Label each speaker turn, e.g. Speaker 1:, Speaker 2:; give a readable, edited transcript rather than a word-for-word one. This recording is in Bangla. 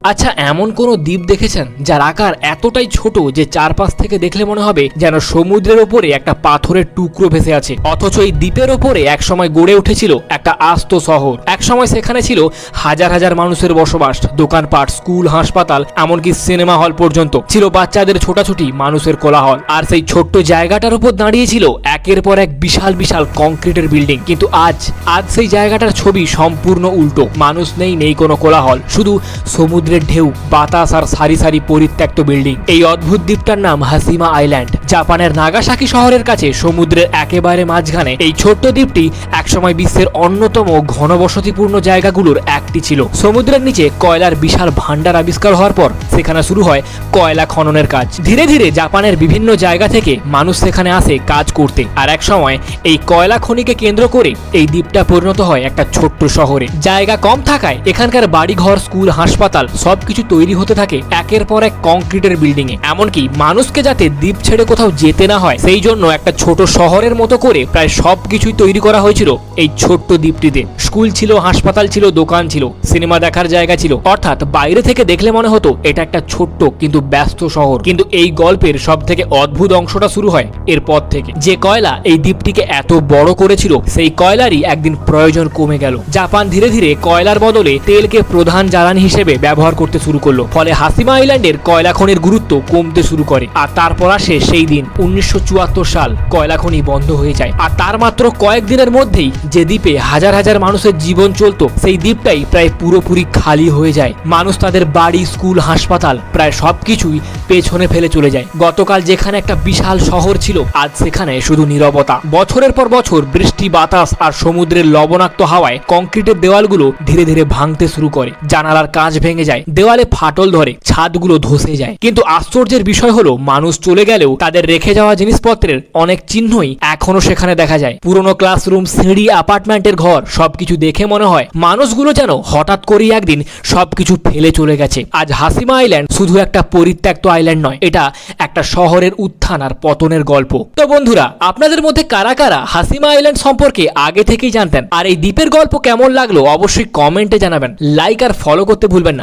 Speaker 1: আচ্ছা, এমন কোনো দ্বীপ দেখেছেন যার আকার এতটাই ছোট যে চারপাশ থেকে দেখলে মনে হবে যেন সমুদ্রের ওপরে একটা পাথরের টুকরো ভেসে আছে, অথচ এই দ্বীপের ওপরে একসময় গড়ে উঠেছিল একটা আস্ত শহর। একসময় সেখানে ছিল হাজার হাজার মানুষের বসবাস, দোকানপাট, স্কুল, হাসপাতাল, এমনকি সিনেমা হল পর্যন্ত ছিল, বাচ্চাদের ছোটাছুটি, মানুষের কোলাহল। আর সেই ছোট্ট জায়গাটার উপর দাঁড়িয়েছিল একের পর এক বিশাল বিশাল কংক্রিটের বিল্ডিং। কিন্তু আজ সেই জায়গাটার ছবি সম্পূর্ণ উল্টো। মানুষ নেই, নেই কোনো কোলাহল, শুধু সমুদ্রের ঢেউ, বাতাস আর সারি সারি পরিত্যক্ত বিল্ডিং। এই অদ্ভুত দ্বীপটার নাম হাসিমা আইল্যান্ড। জাপানের নাগাসাকি শহরের কাছে সমুদ্রের একেবারে মাঝখানে এই ছোট্ট দ্বীপটি একসময় বিশ্বের অন্যতম ঘনবসতিপূর্ণ জায়গাগুলোর একটি ছিল। সমুদ্রের নিচে কয়লার বিশাল ভান্ডার আবিষ্কার হওয়ার পর সেখানে শুরু হয় কয়লা খননের কাজ। ধীরে ধীরে জাপানের বিভিন্ন জায়গা থেকে মানুষ সেখানে আসে কাজ করতে। আর এক সময় এই কয়লা খনিকে কেন্দ্র করে এই দ্বীপটা পরিণত হয় একটা ছোট্ট শহরে। জায়গা কম থাকায় এখানকার বাড়িঘর, স্কুল, হাসপাতাল সবকিছু তৈরি হতে থাকে একের পর এক কংক্রিটের বিল্ডিং এ। এমনকি মানুষকে যাতে দ্বীপ ছেড়ে কোথাও যেতে না হয় সেই জন্য একটা ছোট শহরের মতো করে প্রায় সবকিছুই তৈরি করা হয়েছিল এই ছোট্ট দ্বীপটিতে। স্কুল ছিল, হাসপাতাল ছিল, দোকান ছিল, সিনেমা দেখার জায়গা ছিল। অর্থাৎ বাইরে থেকে দেখলে মনে হতো এটা একটা ছোট্ট কিন্তু ব্যস্ত শহর। কিন্তু এই গল্পের সব থেকে অদ্ভুত অংশটা শুরু হয় এরপর থেকে। যে কয়লা এই দ্বীপটিকে এত বড় করেছিল সেই কয়লারই একদিন প্রয়োজন কমে গেল। জাপান ধীরে ধীরে কয়লার বদলে তেলকে প্রধান জ্বালানি হিসেবে ব্যবহার করতে শুরু করলো। ফলে হাসিমা আইল্যান্ডের কয়লা খনির গুরুত্ব কমতে শুরু করে। আর তারপর আসে সেই দিন 1974 সাল, কয়লা খনি বন্ধ হয়ে যায়। আর তার মাত্র কয়েকদিনের মধ্যেই যে দ্বীপে হাজার হাজার মানুষের জীবন চলতো সেই দ্বীপটাই প্রায় পুরোপুরি খালি হয়ে যায়। মানুষ তাদের বাড়ি, স্কুল, হাসপাতাল প্রায় সবকিছুই পেছনে ফেলে চলে যায়। গতকাল যেখানে একটা বিশাল শহর ছিল আজ সেখানে শুধু নীরবতা। বছরের পর বছর বৃষ্টি, বাতাস আর সমুদ্রের লবণাক্ত হাওয়ায় কংক্রিটের দেওয়ালগুলো ধীরে ধীরে ভাঙতে শুরু করে। জানালার কাঁচ ভেঙে যায়, দেওয়ালে ফাটল ধরে, ছাদগুলো ধসে যায়। কিন্তু আশ্চর্যের বিষয় হলো মানুষ চলে গেলেও তাদের রেখে যাওয়া জিনিসপত্রের অনেক চিহ্নই এখনো সেখানে দেখা যায়। পুরনো ক্লাসরুম, সিঁড়ি, অ্যাপার্টমেন্টের ঘর সবকিছু দেখে মনে হয় মানুষগুলো যেন হঠাৎ করেই একদিন সবকিছু ফেলে চলে গেছে। আজ হাসিমা আইল্যান্ড শুধু একটা পরিত্যক্ত আইল্যান্ড নয়, এটা একটা শহরের উত্থান আর পতনের গল্প। তো বন্ধুরা, আপনাদের মধ্যে কারা কারা হাসিমা আইল্যান্ড সম্পর্কে আগে থেকেই জানতেন আর এই দ্বীপের গল্প কেমন লাগলো অবশ্যই কমেন্টে জানাবেন। লাইক আর ফলো করতে ভুলবেন না।